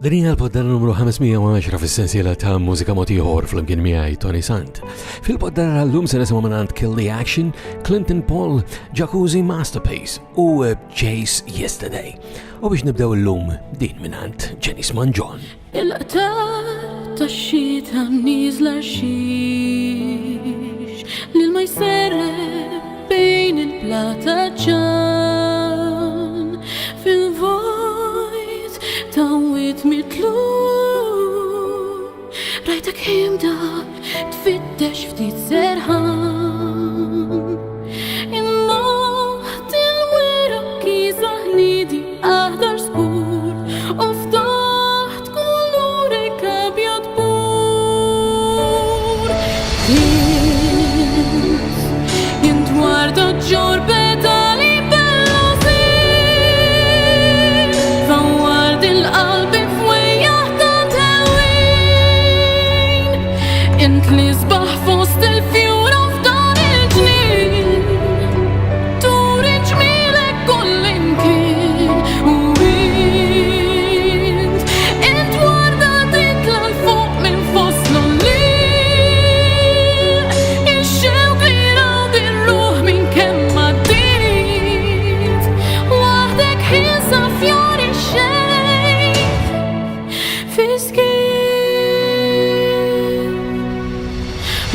Dinja l-poddar numru 510 fis-sensiela ta' mużika mod ieħor fl-imkien miegħi Toni Sant. Fil-poddar għallum se nisimgħu mingħand Kill the Action, Clinton Paul, Jacuzzi Masterpiece u Chase Yesterday. U biex nibdew illum din mingħand Jenny Smanjon. Il-qtar tax-xita nieżla xiex lil ma jserreb bejn il-plata ġan fil-vojt tawwit mitlu rajtek ħimda tfittex ftit serħan imma til-wera kiza ħnidi aħdar skur u ftaħt kulurek abjad bur jint warda ġor pedali bellazin faward il-qalbi fwejjaħ ta' tewin int li sbaħ fost il-fjura f'dan il-ġnien turi ġmielek kullimkien u int warda titla l-fuq minn foslu l-lil ix-xewq li rawdi r-ruħ minn kemm għaddit waħdek ħilsa fjar ix-xejn fiskien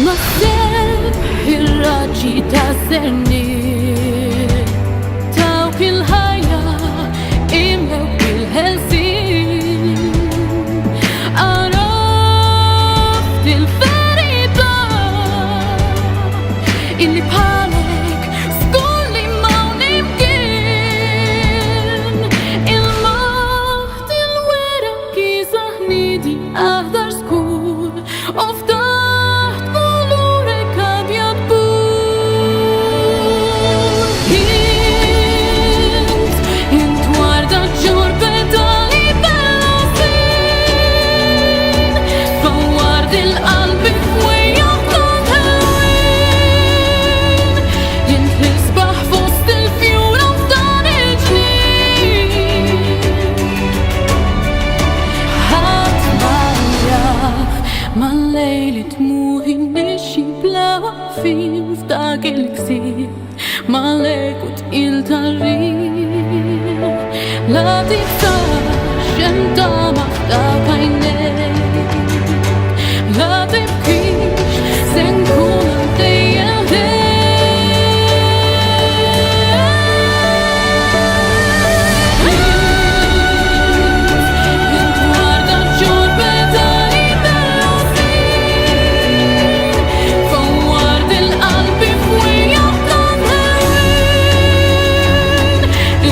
naħseb ir-raġġi ta' żerniet tawk il-ħajja imewk il-ħelsien għaraft il-verità illi bħalek skolli m'hawn imkien il-maħt il-wera kiza ħnidi aħdar skur u ftaħt kulurek abjad bur int warda ġur pedali bellazin faward il-qalbi fwejjaħ ta' tewin int li sbaħ fost il-fjura f'dan il-ġnien ħadd ma jaf mal-lejli tmuħi nixi bla waqfin f'dak il-ksir malek u tqil tar-riħ la tiftax xemtama f'dak għajnejk la tibkix se nkun għaddejja int warda ġur pedali bellazin faward il-qalbi fwejjaħ ta' tewin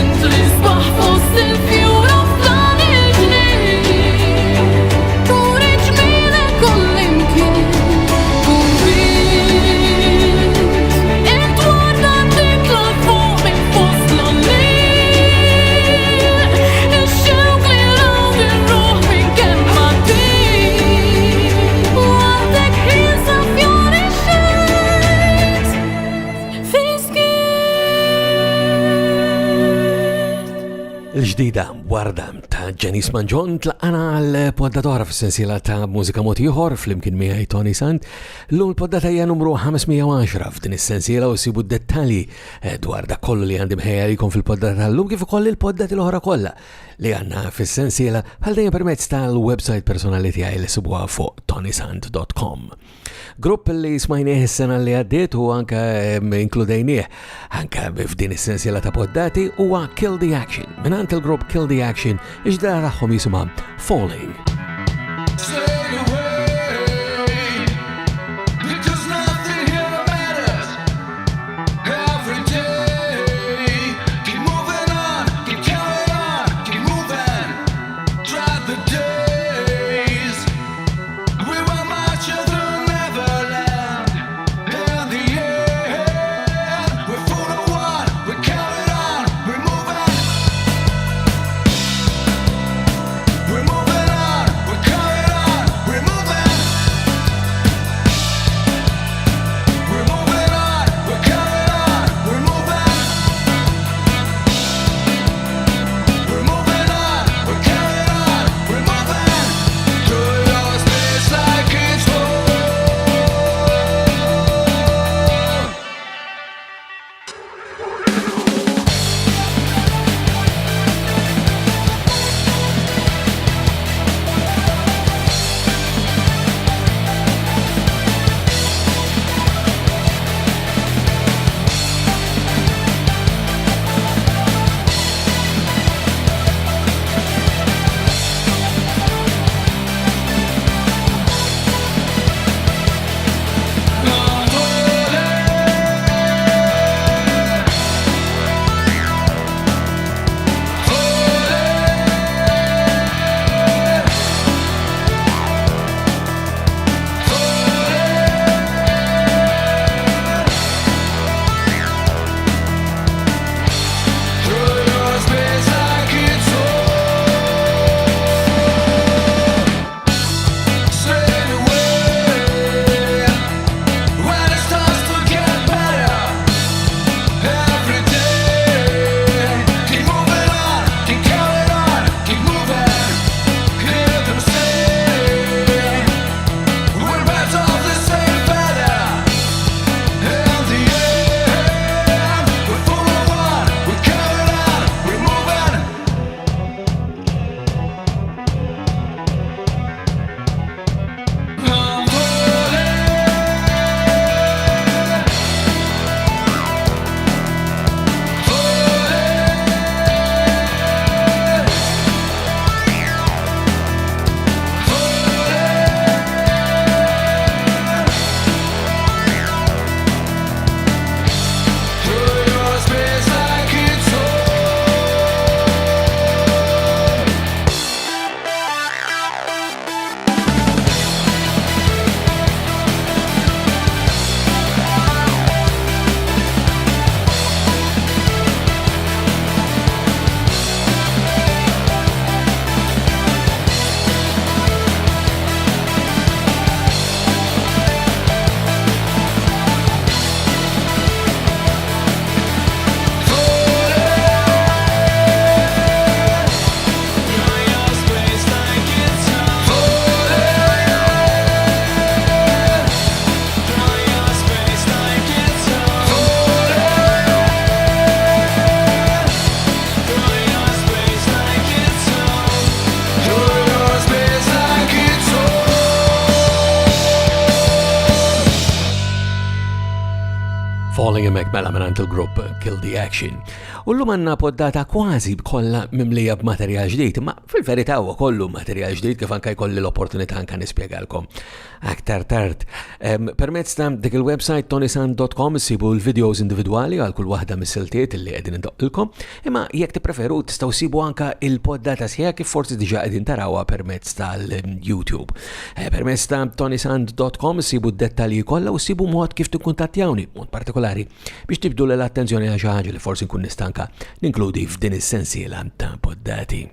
int li sbaħ fost il-fjura f'dan il-ġnien turi ġmielek kullimkien u int warda titla l-fuq minn foslu l-lil ix-xewq li rawdi r-ruħ minn kemm għaddit waħdek ħilsa fjar ix-xejn fiskien Il-ġdida warda ta' Jenny Smanjon tlaqqana għal-poddatora fis-sensiela ta' mużika mod ieħor fl-imkien miegħi Toni Sant. Llum il-poddata hija numru 510 f'din is-sensiela u sibu dettalji dwar dak kollu li għandi mħejja likom fil-poddata tal-lum kif ukoll il-poddati l-oħra kollha li għandna fis-sensiela bħal dejjem permezz tal-website personali tiegħi li sibuha fuq ToniSant.com. Grupp li smajnieh is-sena li għaddiet u anke inkludejnieh anke f'din is-sensiela ta' poddati huwa Kill the Action. Minant il-grupp Kill the Action iġdara tagħhom jisimha Falling. We're moving on, we're carrying on. Falling Hemmhekk mela mingħand il-grupp Kill the Action. U llum għandna poddata kważi kollha mimlija b'materjal ġdid, ma fil-verità huwa kollu materjal ġdid kif anke jkolli l-opportunità anke nispjegalkom aktar tard. Permezz ta' dik il-website ToniSant.com issibu l-videos individwali għal kull waħda mis-siltiet li qegħdin indoqqilkom, imma jekk tippreferu tistgħu sibu anke il-poddata sħiħa kif forsi diġà qegħdin tarawha permezz tal-YouTube. Permezz ta' ToniSant.com issibu d-dettalji kollha u sibu mod kif tikkuntattjawni, mod partikolari biex tibdu l-attenzjoni għal xi ħaġa li forsi nkun nistanka ninkludi f'din is-sensiela ta' poddati.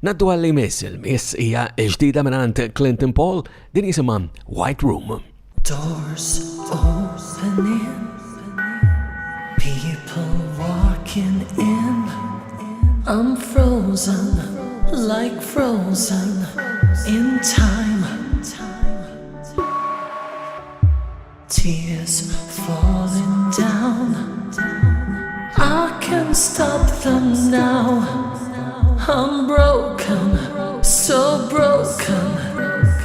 Naddu għalli il-miss hija ġdida mingħand Clinton Paul, din jisimha White Room. Doors opening, people walking in. I'm frozen, like frozen in time. Tears falling down, I can't stop them now. I'm broken, so broken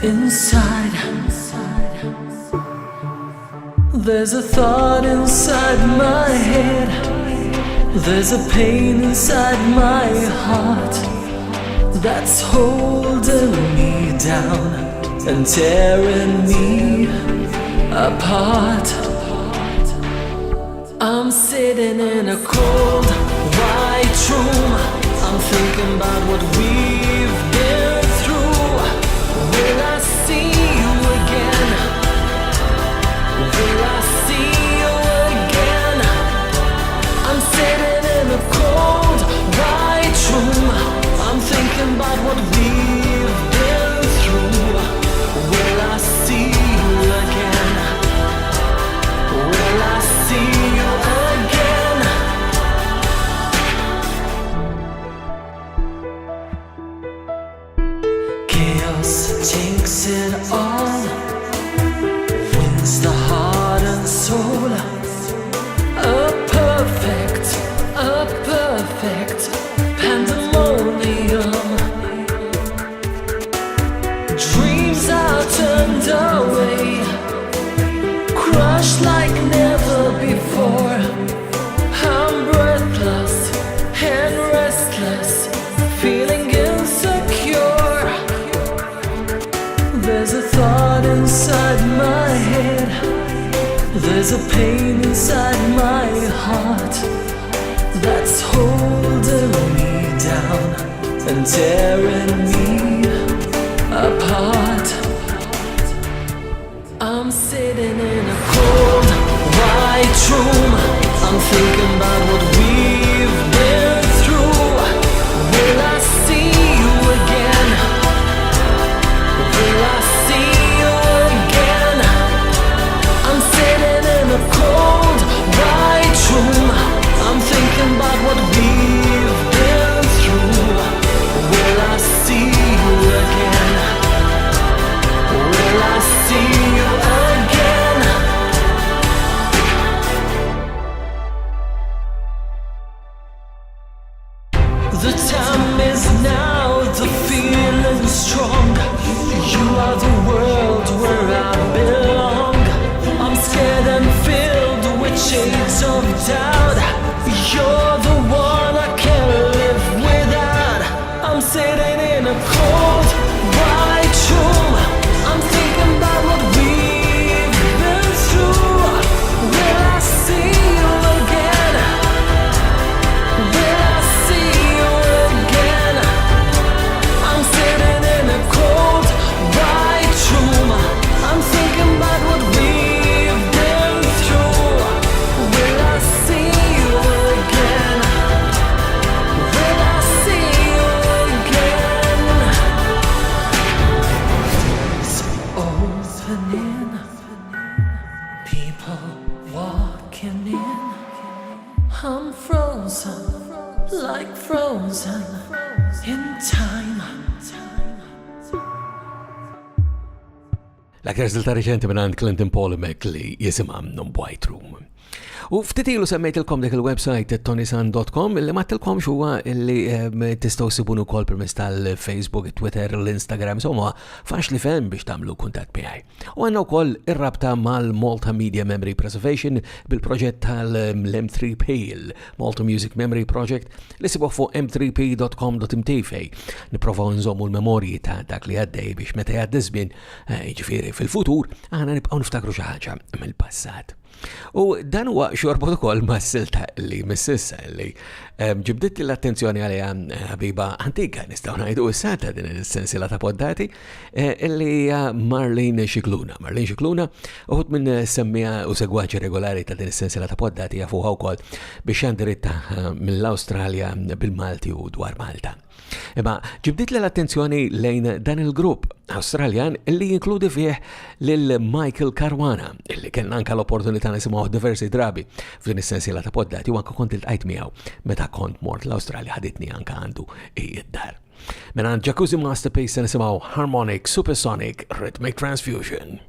inside. There's a thought inside my head, there's a pain inside my heart that's holding me down and tearing me apart. I'm sitting in a cold, white room. I'm thinking about what we've been through. Will I see you again? Will I see you again? I'm sitting in a cold, white room. I'm thinking about what we've been through. Will I see you again? Will I see you again? Chaos takes it all, wins the heart and soul. A perfect pandemonium. Dreams are turned away, crushed like never before. I'm breathless and restless, feeling insecure. There's a thought inside my head, there's a pain inside my heart that's holding me down and tearing me apart. I'm sitting in a cold, white room. I'm thinking about what we've been through. Will I see you again? Will I see you again? I'm sitting in a cold, white room. I'm thinking about what we've been through. Will I see you again? Will I see you again? The time is now, the feeling's strong. You are the world where I belong. I'm scared and filled with shades of doubt. You're the one I can't live without. I'm sitting in a cold, white room. I'm thinking about what we've been through. Will I see you again? Will I see you again? I'm sitting in a cold, white room. I'm thinking about what we've been through. Will I see you again? Will I see you again? Doors opening, people walking in. I'm frozen, like frozen in time. L-aktar silta reċenti minn Clinton Paul li jisimha White Room. U ftitilu semmejtilkom dik il-website ToniSant.com illi mattilkom xuwa illi tistaw sibunu kol permess tal-Facebook, Twitter, l-Instagram, insomma, faċli fem biex tamlu kuntat miegħi. U għanna wkoll ir-rabta mal-Malta Media Memory Preservation bil-proġett tal-M3P, il-Malta Music Memory Project, li sibuħ fuq m3p.com.mt fej niprofaw nżommu l-memorji ta' dak li għaddej biex meta jgħaddi żmien ġifieri fil-futur għana nibqgħu niftakru xi ħaġa mill-passat. U dan huwa xorbot ukoll ma' silta li mississa li ġibdiet l-attenzjoni għalija ħabiba antika nistgħu ngħidu issa din is-sensiela ta' poddati illi Marlene Cicluna. Marlene Cicluna uħud minn semmija u segwaċi regolari ta' din is-sensiela ta' poddati jafuha wkoll biex għandiritta mill-Awstralja bil-Malti u dwar Malta. Imma ġibdiet l-attenzjoni lejn dan il-grupp Australjan illi jinkludi fih lil Michael Caruana illi kellna anke l-opportunità nisimgħu diversi drabi f'din is-sensiela ta' poddati u anke kont iltqajt miegħu meta kont mort l-Awstralja ħaditni anke għandu id-dar. Mela Jacuzzi Masterpiece nisimgħu Harmonic Supersonic Rhythmic Transfusion.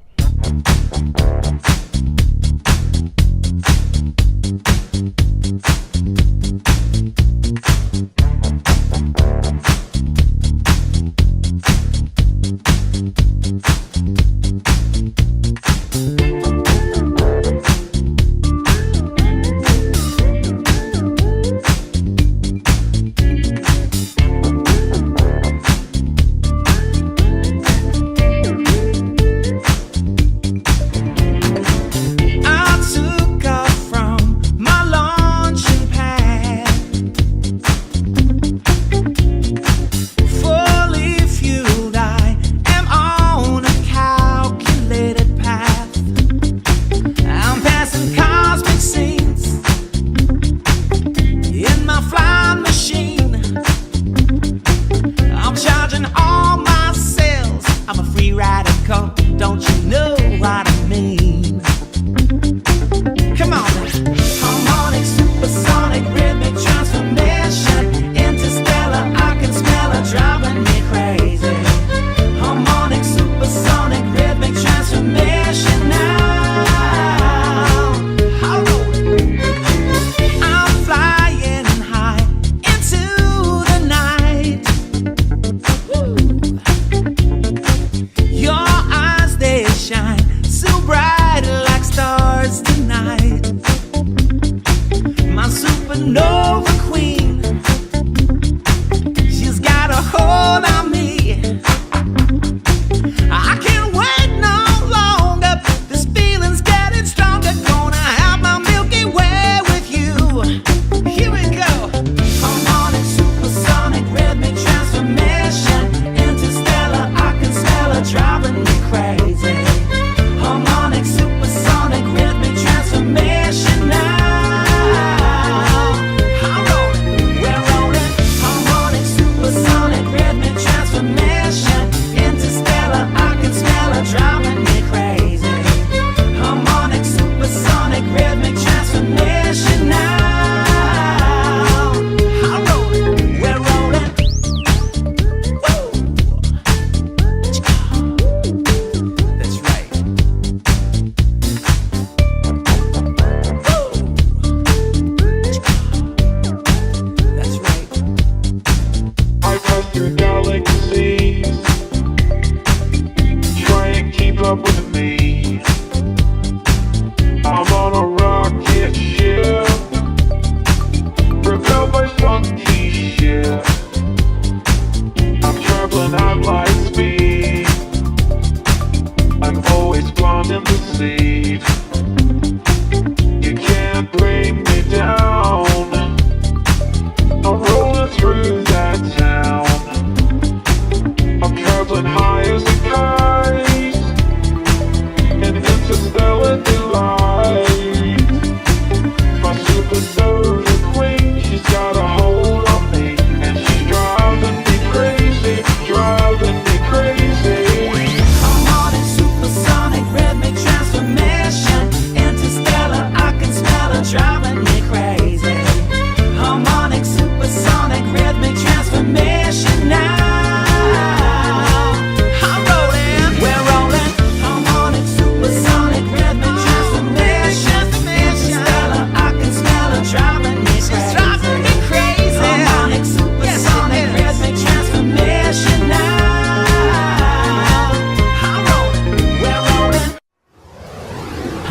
Driving me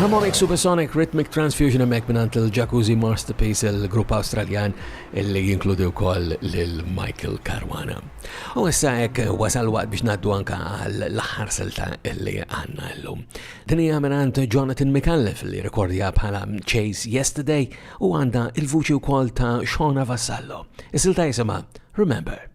Harmonic Supersonic Rhythmic Transfusion hemmhekk mingħand il-Jacuzzi Masterpiece il-grupp Australjan illi jinkludi wkoll lil Michael Caruana. U issa hekk wasal waqt biex ngħaddu anke għall-aħħar silta illi għandna llum. Din hija mingħand Jonathan McAuliffe li rekordja bħala Chase Yesterday u għandha il-vuċi wkoll ta' Shona Vassallo. Is-silta jisimha Remember.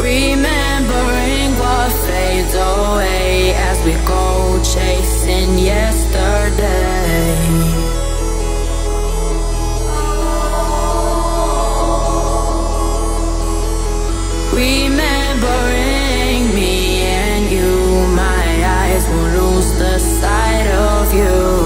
Remembering what fades away as we go chasing yesterday. Remembering me and you, my eyes won't lose the sight of you.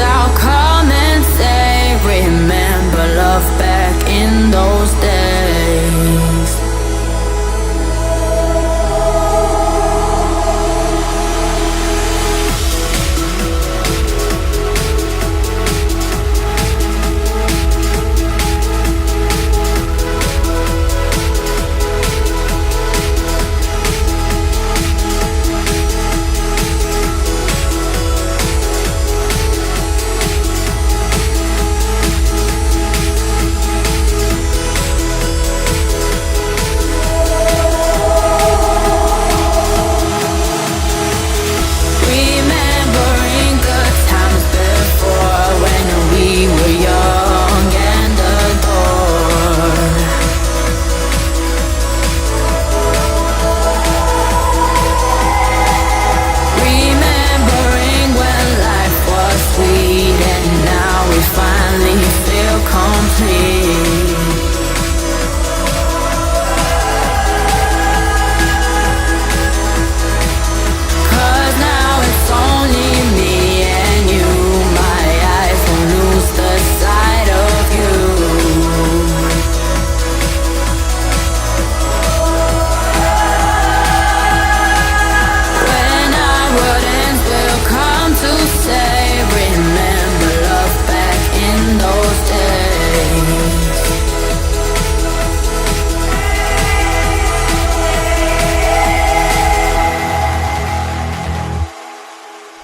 I'll come and say, remember love back in those days.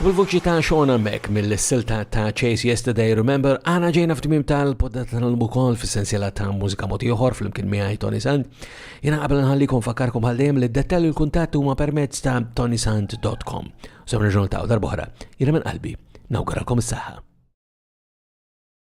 Bil-vuċi ta' Shona Mek mill-silta ta' Chase Yesterday Remember għana ġejna f'tmim tal-poddata tal-mukol fis-sensiela ta' mużika moti ieħor fl-imkien miegħi Toni Sant. Jiena qabel nħallikom fakkarkom għal-dejjem li d-dettalji l-kuntatti huma permezz ta' ToniSant.com. Sa' nerġgħu ta' darb'oħra. Jiena minn qalbi nawguralkom is-saħħa.